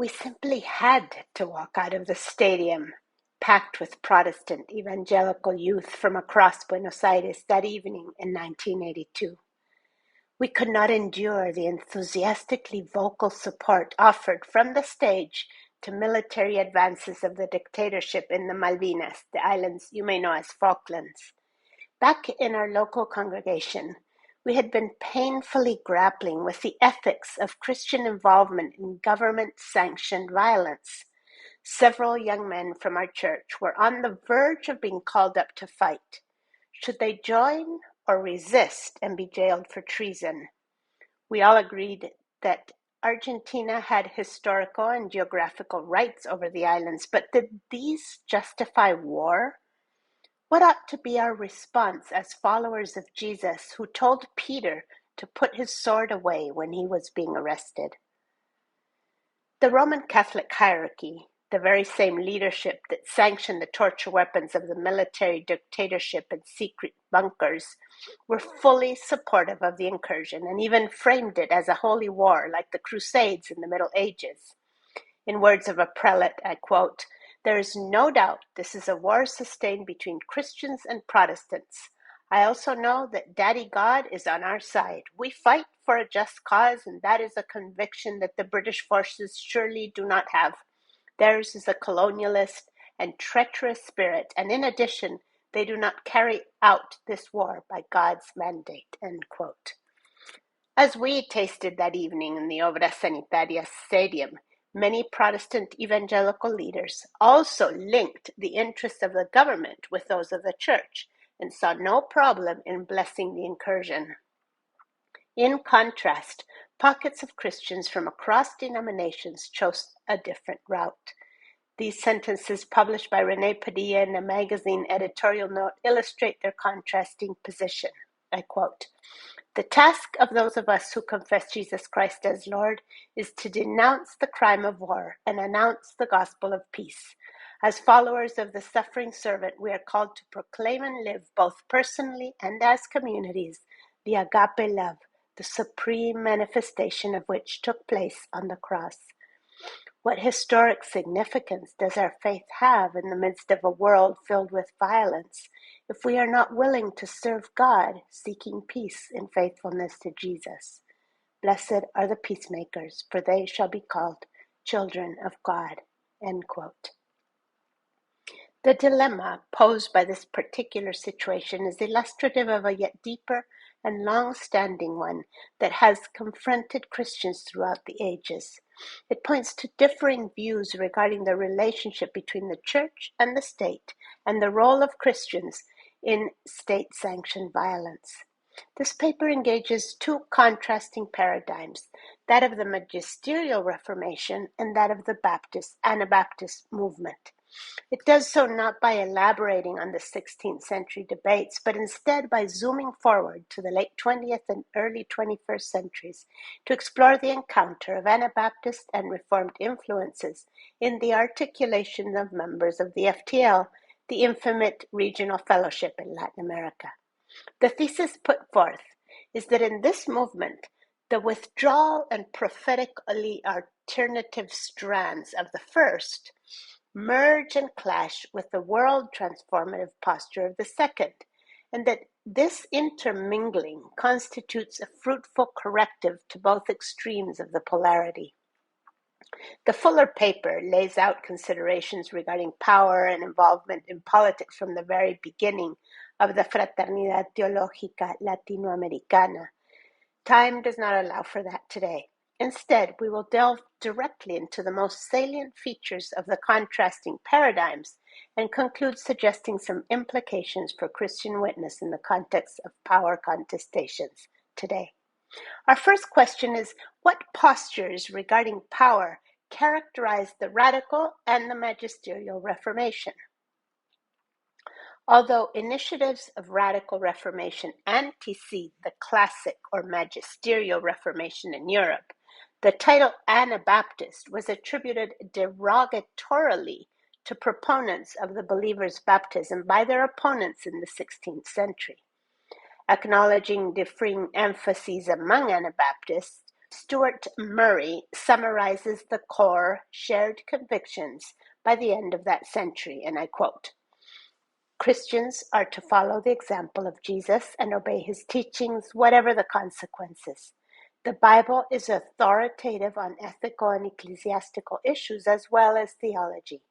We simply had to walk out of the stadium, packed with Protestant evangelical youth from across Buenos Aires that evening in 1982. We could not endure the enthusiastically vocal support offered from the stage to military advances of the dictatorship in the Malvinas, the islands you may know as Falklands. Back in our local congregation, we had been painfully grappling with the ethics of Christian involvement in government-sanctioned violence. Several young men from our church were on the verge of being called up to fight. Should they join or resist and be jailed for treason? We all agreed that Argentina had historical and geographical rights over the islands, but did these justify war? What ought to be our response as followers of Jesus, who told Peter to put his sword away when he was being arrested? The Roman Catholic hierarchy, the very same leadership that sanctioned the torture weapons of the military dictatorship and secret bunkers, were fully supportive of the incursion and even framed it as a holy war like the Crusades in the Middle Ages. In words of a prelate, I quote, "There is no doubt this is a war sustained between Christians and Protestants. I also know that Daddy God is on our side. We fight for a just cause, and that is a conviction that the British forces surely do not have. Theirs is a colonialist and treacherous spirit, and in addition, they do not carry out this war by God's mandate," end quote. As we tasted that evening in the Obras Sanitarias Stadium, many Protestant evangelical leaders also linked the interests of the government with those of the church and saw no problem in blessing the incursion. In contrast, pockets of Christians from across denominations chose a different route. These sentences published by Ruth Padilla in a magazine editorial note illustrate their contrasting position. I quote, "The task of those of us who confess Jesus Christ as Lord is to denounce the crime of war and announce the gospel of peace. As followers of the suffering servant, we are called to proclaim and live, both personally and as communities, the agape love, the supreme manifestation of which took place on the cross." What historic significance does our faith have in the midst of a world filled with violence if we are not willing to serve God, seeking peace in faithfulness to Jesus? Blessed are the peacemakers, for they shall be called children of God. End quote. The dilemma posed by this particular situation is illustrative of a yet deeper and long-standing one that has confronted Christians throughout the ages. It points to differing views regarding the relationship between the church and the state and the role of Christians in state-sanctioned violence. This paper engages two contrasting paradigms, that of the magisterial Reformation and that of the Anabaptist movement. It does so not by elaborating on the 16th century debates, but instead by zooming forward to the late 20th and early 21st centuries to explore the encounter of Anabaptist and Reformed influences in the articulation of members of the FTL, the INFEMIT regional fellowship in Latin America. The thesis put forth is that in this movement, the withdrawal and prophetically alternative strands of the first merge and clash with the world transformative posture of the second, and that this intermingling constitutes a fruitful corrective to both extremes of the polarity. The fuller paper lays out considerations regarding power and involvement in politics from the very beginning of the Fraternidad Teológica Latinoamericana. Time does not allow for that today. Instead, we will delve directly into the most salient features of the contrasting paradigms and conclude suggesting some implications for Christian witness in the context of power contestations today. Our first question is, what postures regarding power characterized the radical and the magisterial Reformation? Although initiatives of radical Reformation antecede the classic or magisterial Reformation in Europe, the title Anabaptist was attributed derogatorily to proponents of the believer's baptism by their opponents in the 16th century. Acknowledging differing emphases among Anabaptists, Stuart Murray summarizes the core shared convictions by the end of that century, and I quote, "Christians are to follow the example of Jesus and obey his teachings, whatever the consequences. The Bible is authoritative on ethical and ecclesiastical issues as well as theology.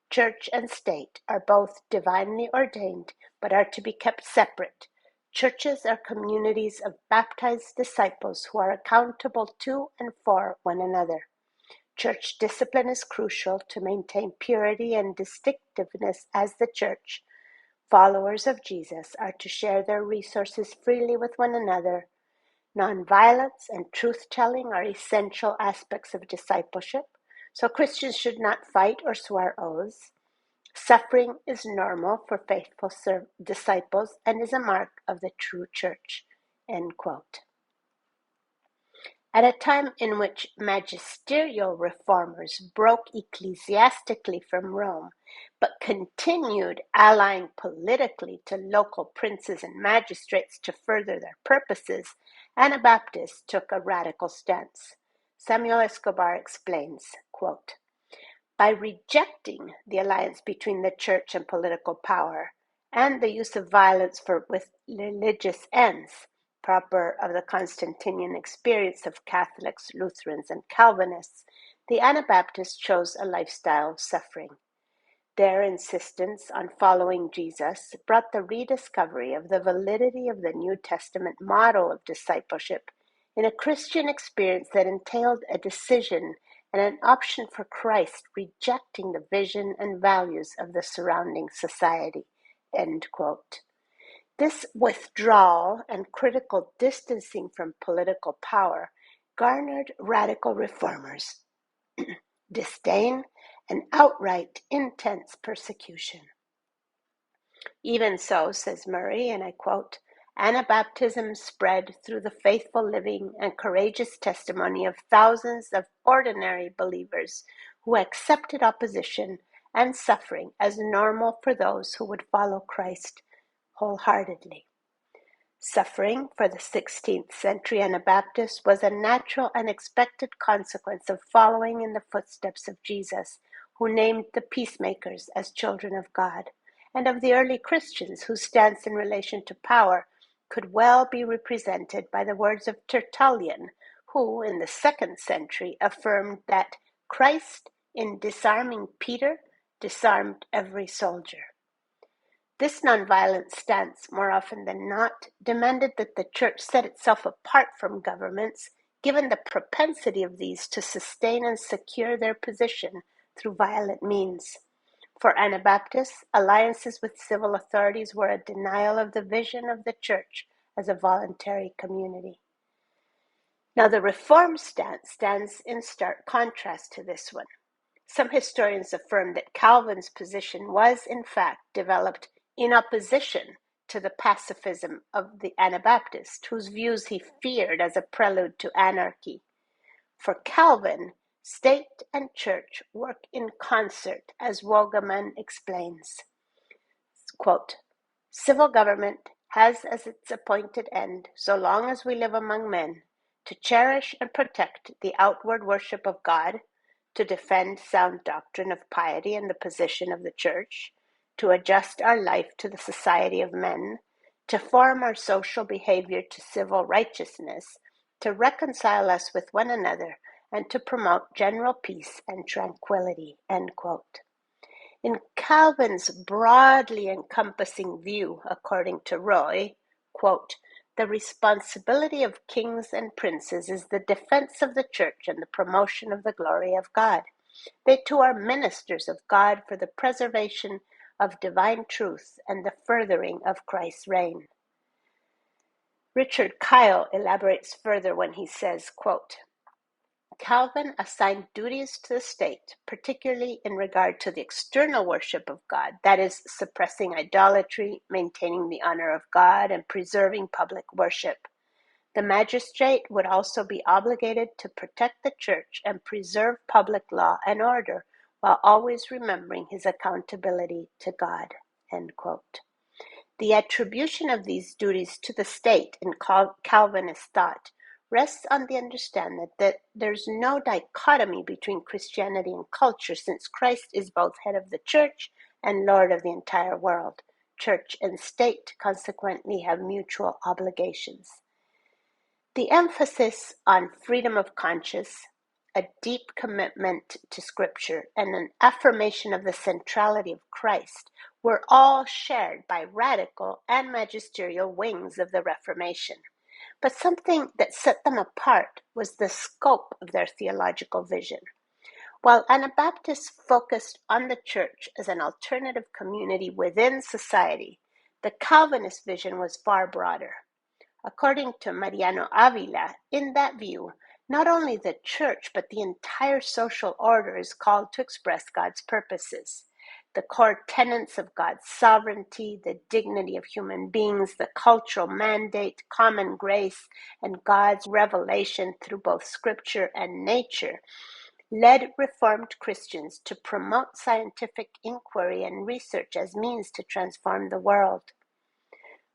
Church and state are both divinely ordained, but are to be kept separate. Churches are communities of baptized disciples who are accountable to and for one another. Church discipline is crucial to maintain purity and distinctiveness as the church. Followers of Jesus are to share their resources freely with one another. Nonviolence and truth-telling are essential aspects of discipleship, so Christians should not fight or swear oaths. Suffering is normal for faithful disciples and is a mark of the true church." End quote. At a time in which magisterial reformers broke ecclesiastically from Rome, but continued allying politically to local princes and magistrates to further their purposes, Anabaptists took a radical stance. Samuel Escobar explains, quote, "By rejecting the alliance between the church and political power and the use of violence with religious ends, proper of the Constantinian experience of Catholics, Lutherans, and Calvinists, the Anabaptists chose a lifestyle of suffering. Their insistence on following Jesus brought the rediscovery of the validity of the New Testament model of discipleship in a Christian experience that entailed a decision and an option for Christ, rejecting the vision and values of the surrounding society." End quote. This withdrawal and critical distancing from political power garnered radical reformers disdain and outright intense persecution. "Even so," says Murray, and I quote, "Anabaptism spread through the faithful living and courageous testimony of thousands of ordinary believers who accepted opposition and suffering as normal for those who would follow Christ wholeheartedly." Suffering for the 16th century Anabaptists was a natural and expected consequence of following in the footsteps of Jesus, who named the peacemakers as children of God, and of the early Christians whose stance in relation to power could well be represented by the words of Tertullian, who in the 2nd century affirmed that Christ, in disarming Peter, disarmed every soldier. This nonviolent stance, more often than not, demanded that the church set itself apart from governments, given the propensity of these to sustain and secure their position through violent means. For Anabaptists, alliances with civil authorities were a denial of the vision of the church as a voluntary community. Now, the Reformed stance stands in stark contrast to this one. Some historians affirm that Calvin's position was, in fact, developed in opposition to the pacifism of the Anabaptist, whose views he feared as a prelude to anarchy. For Calvin, state and church work in concert, as Wogeman explains. Quote, "Civil government has as its appointed end, so long as we live among men, to cherish and protect the outward worship of God, to defend sound doctrine of piety and the position of the church, to adjust our life to the society of men, to form our social behavior to civil righteousness, to reconcile us with one another, and to promote general peace and tranquility." End quote. In Calvin's broadly encompassing view, according to Roy, quote, "The responsibility of kings and princes is the defense of the church and the promotion of the glory of God. They too are ministers of God for the preservation of divine truth and the furthering of Christ's reign." Richard Kyle elaborates further when he says, quote, "Calvin assigned duties to the state, particularly in regard to the external worship of God, that is, suppressing idolatry, maintaining the honor of God, and preserving public worship. The magistrate would also be obligated to protect the church and preserve public law and order, while always remembering his accountability to God." End quote. The attribution of these duties to the state in Calvinist thought rests on the understanding that there's no dichotomy between Christianity and culture, since Christ is both head of the church and Lord of the entire world. Church and state consequently have mutual obligations. The emphasis on freedom of conscience, a deep commitment to Scripture, and an affirmation of the centrality of Christ were all shared by radical and magisterial wings of the Reformation. But something that set them apart was the scope of their theological vision. While Anabaptists focused on the church as an alternative community within society, the Calvinist vision was far broader. According to Mariano Avila, in that view, not only the church, but the entire social order is called to express God's purposes. The core tenets of God's sovereignty, the dignity of human beings, the cultural mandate, common grace, and God's revelation through both scripture and nature led Reformed Christians to promote scientific inquiry and research as means to transform the world.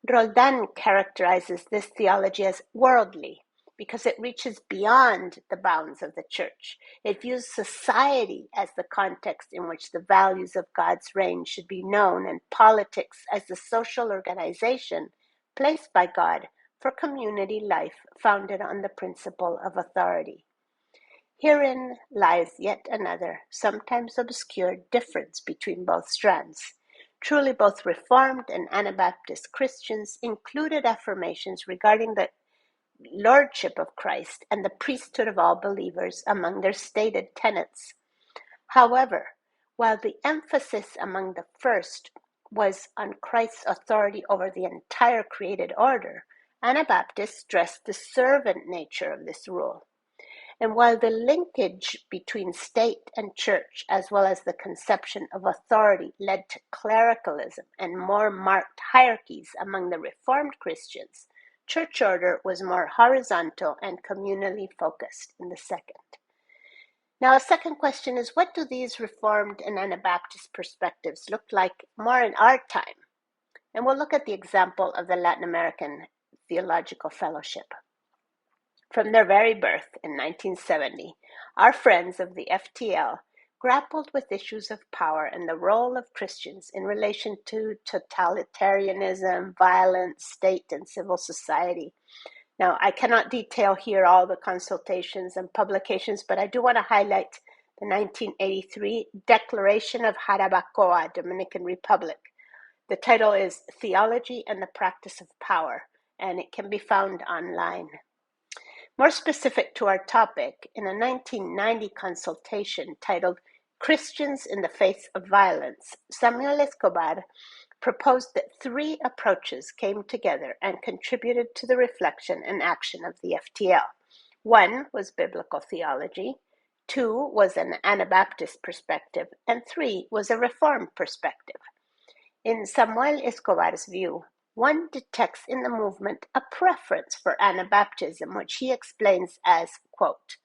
Roldan characterizes this theology as worldly because it reaches beyond the bounds of the church. It views society as the context in which the values of God's reign should be known, and politics as the social organization placed by God for community life founded on the principle of authority. Herein lies yet another, sometimes obscure, difference between both strands. Truly, both Reformed and Anabaptist Christians included affirmations regarding the lordship of Christ and the priesthood of all believers among their stated tenets. However, while the emphasis among the first was on Christ's authority over the entire created order, Anabaptists stressed the servant nature of this rule. And while the linkage between state and church, as well as the conception of authority, led to clericalism and more marked hierarchies among the Reformed Christians, church order was more horizontal and communally focused in the second. Now, a second question is, what do these Reformed and Anabaptist perspectives look like more in our time? And we'll look at the example of the Latin American Theological Fellowship. From their very birth in 1970, our friends of the FTL grappled with issues of power and the role of Christians in relation to totalitarianism, violence, state, and civil society. Now, I cannot detail here all the consultations and publications, but I do want to highlight the 1983 Declaration of Jarabacoa, Dominican Republic. The title is Theology and the Practice of Power, and it can be found online. More specific to our topic, in a 1990 consultation titled Christians in the Face of Violence, Samuel Escobar proposed that three approaches came together and contributed to the reflection and action of the FTL. One was biblical theology, two was an Anabaptist perspective, and three was a Reformed perspective. In Samuel Escobar's view, one detects in the movement a preference for Anabaptism, which he explains as, quote,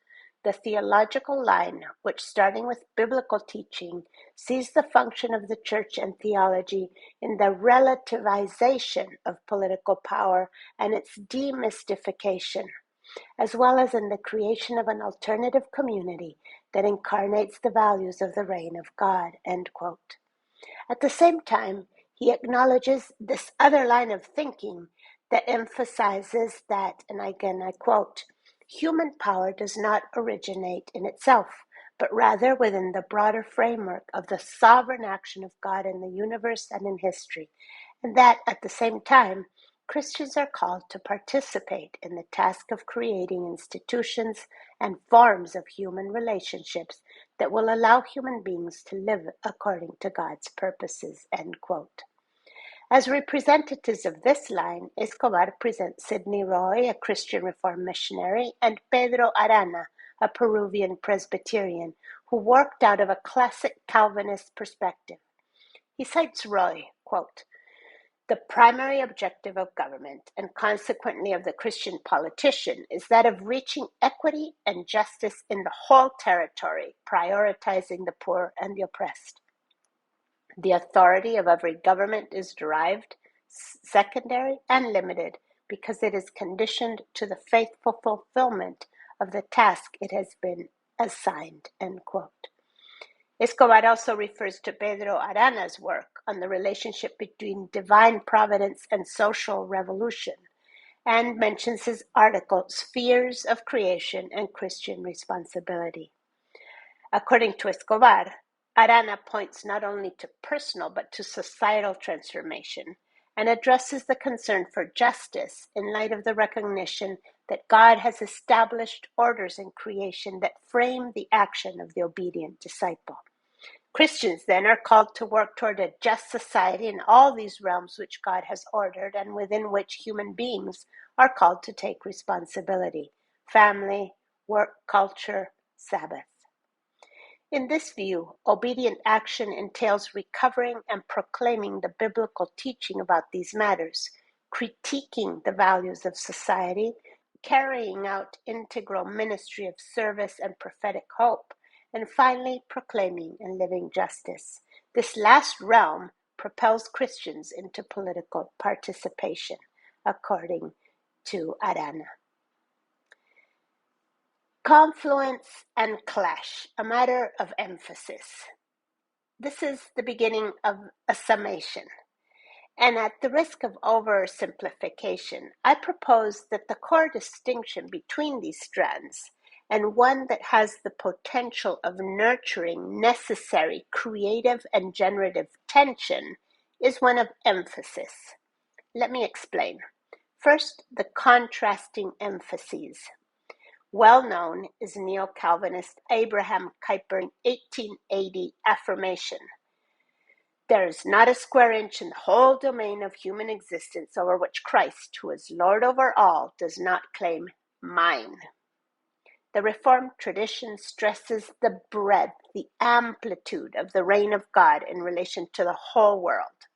the theological line, which, starting with biblical teaching, sees the function of the church and theology in the relativization of political power and its demystification, as well as in the creation of an alternative community that incarnates the values of the reign of God, end quote. At the same time, he acknowledges this other line of thinking that emphasizes that, and again I quote, human power does not originate in itself, but rather within the broader framework of the sovereign action of God in the universe and in history, and that at the same time, Christians are called to participate in the task of creating institutions and forms of human relationships that will allow human beings to live according to God's purposes, end quote. As representatives of this line, Escobar presents Sidney Roy, a Christian Reformed missionary, and Pedro Arana, a Peruvian Presbyterian, who worked out of a classic Calvinist perspective. He cites Roy, quote, the primary objective of government, and consequently of the Christian politician, is that of reaching equity and justice in the whole territory, prioritizing the poor and the oppressed. The authority of every government is derived, secondary, and limited, because it is conditioned to the faithful fulfillment of the task it has been assigned, end quote. Escobar also refers to Pedro Arana's work on the relationship between divine providence and social revolution, and mentions his article, Spheres of Creation and Christian Responsibility. According to Escobar, Arana points not only to personal but to societal transformation and addresses the concern for justice in light of the recognition that God has established orders in creation that frame the action of the obedient disciple. Christians then are called to work toward a just society in all these realms which God has ordered and within which human beings are called to take responsibility: family, work, culture, Sabbath. In this view, obedient action entails recovering and proclaiming the biblical teaching about these matters, critiquing the values of society, carrying out integral ministry of service and prophetic hope, and finally proclaiming and living justice. This last realm propels Christians into political participation, according to Arana. Confluence and clash, a matter of emphasis. This is the beginning of a summation. And at the risk of oversimplification, I propose that the core distinction between these strands, and one that has the potential of nurturing necessary creative and generative tension, is one of emphasis. Let me explain. First, the contrasting emphases. Well known is neo-Calvinist Abraham Kuyper's 1880 affirmation: "There is not a square inch in the whole domain of human existence over which Christ, who is Lord over all, does not claim mine." The Reformed tradition stresses the breadth, the amplitude of the reign of God in relation to the whole world.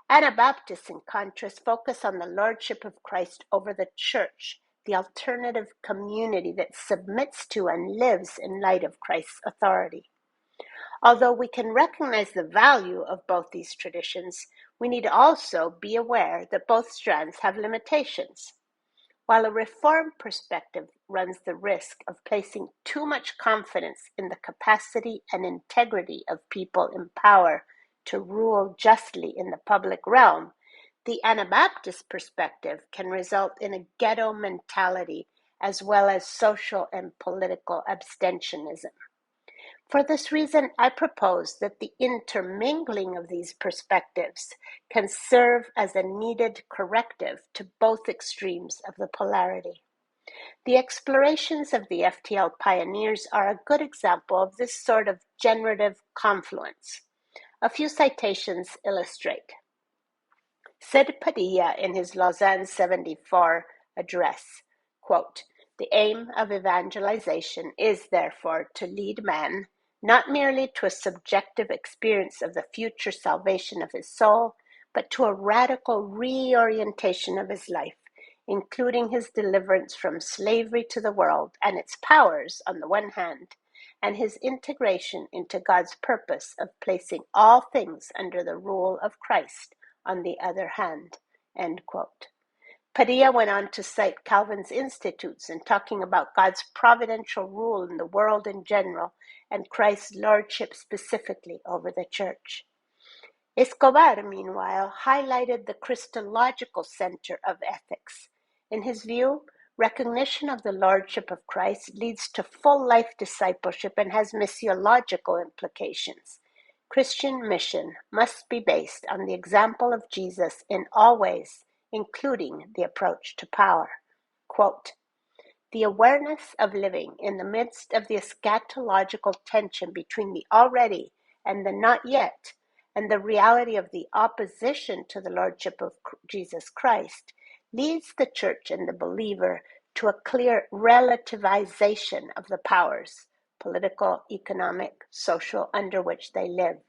Anabaptists, in contrast, focus on the lordship of Christ over the church, the alternative community that submits to and lives in light of Christ's authority. Although we can recognize the value of both these traditions, we need also be aware that both strands have limitations. While a Reformed perspective runs the risk of placing too much confidence in the capacity and integrity of people in power to rule justly in the public realm, the Anabaptist perspective can result in a ghetto mentality as well as social and political abstentionism. For this reason, I propose that the intermingling of these perspectives can serve as a needed corrective to both extremes of the polarity. The explorations of the FTL pioneers are a good example of this sort of generative confluence. A few citations illustrate. Said Padilla in his Lausanne 74 address, quote, "The aim of evangelization is therefore to lead man not merely to a subjective experience of the future salvation of his soul, but to a radical reorientation of his life, including his deliverance from slavery to the world and its powers on the one hand, and his integration into God's purpose of placing all things under the rule of Christ on the other hand," end quote. Padilla went on to cite Calvin's Institutes in talking about God's providential rule in the world in general and Christ's lordship specifically over the church. Escobar, meanwhile, highlighted the Christological center of ethics. In his view, recognition of the lordship of Christ leads to full life discipleship and has missiological implications. Christian mission must be based on the example of Jesus in all ways, including the approach to power. Quote, "The awareness of living in the midst of the eschatological tension between the already and the not yet, and the reality of the opposition to the lordship of Jesus Christ, leads the church and the believer to a clear relativization of the powers, political, economic, social, under which they live.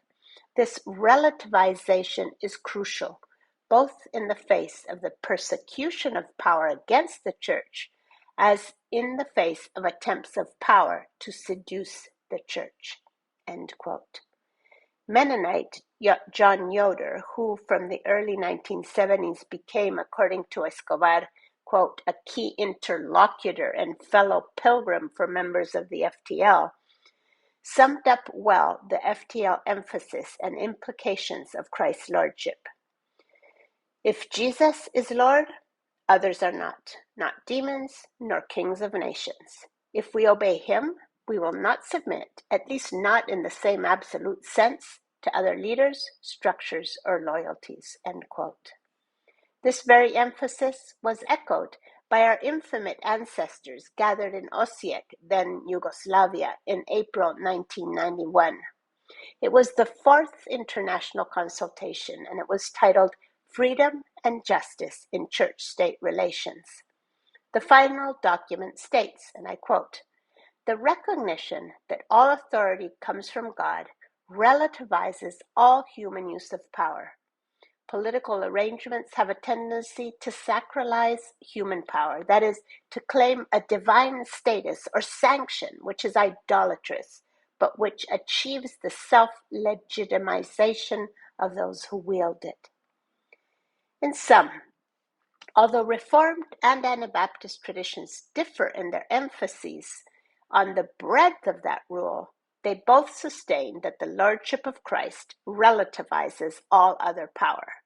This relativization is crucial, both in the face of the persecution of power against the church, as in the face of attempts of power to seduce the church," end quote. Mennonite John Yoder, who from the early 1970s became, according to Escobar, quote, a key interlocutor and fellow pilgrim for members of the FTL, summed up well the FTL emphasis and implications of Christ's lordship. If Jesus is Lord, others are not demons nor kings of nations. If we obey him, we will not submit, at least not in the same absolute sense, to other leaders, structures, or loyalties, end quote. This very emphasis was echoed by our INFEMIT ancestors gathered in Osijek, then Yugoslavia, in April 1991. It was the fourth international consultation, and it was titled Freedom and Justice in Church-State Relations. The final document states, and I quote, "The recognition that all authority comes from God relativizes all human use of power. Political arrangements have a tendency to sacralize human power, that is, to claim a divine status or sanction which is idolatrous, but which achieves the self-legitimization of those who wield it." In sum, although Reformed and Anabaptist traditions differ in their emphases on the breadth of that rule, they both sustain that the Lordship of Christ relativizes all other power.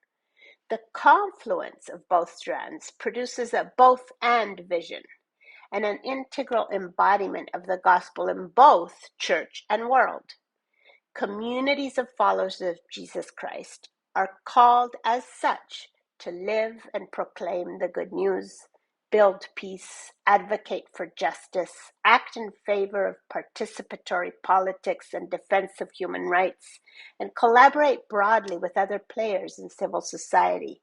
The confluence of both strands produces a both-and vision and an integral embodiment of the gospel in both church and world. Communities of followers of Jesus Christ are called as such to live and proclaim the good news, build peace, advocate for justice, act in favor of participatory politics and defense of human rights, and collaborate broadly with other players in civil society.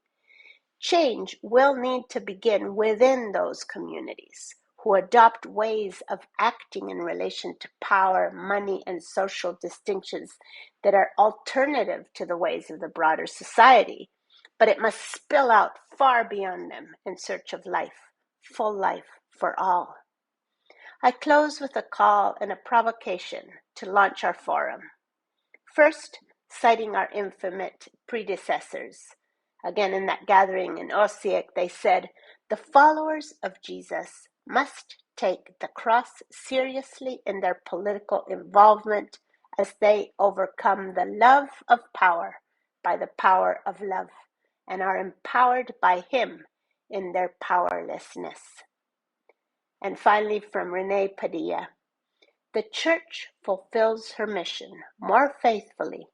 Change will need to begin within those communities who adopt ways of acting in relation to power, money, and social distinctions that are alternative to the ways of the broader society, but it must spill out far beyond them in search of life, full life for all. I close with a call and a provocation to launch our forum. First, citing our INFEMIT predecessors. Again, in that gathering in Osijek, they said, "The followers of Jesus must take the cross seriously in their political involvement as they overcome the love of power by the power of love and are empowered by him in their powerlessness." And finally, from Ruth Padilla, "The Church fulfills her mission more faithfully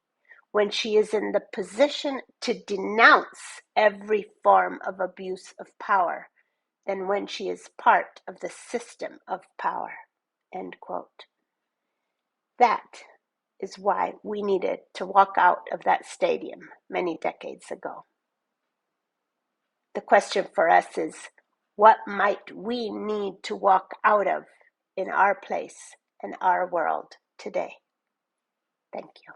when she is in the position to denounce every form of abuse of power than when she is part of the system of power," end quote. That is why we needed to walk out of that stadium many decades ago. The question for us is, what might we need to walk out of in our place in our world today? Thank you.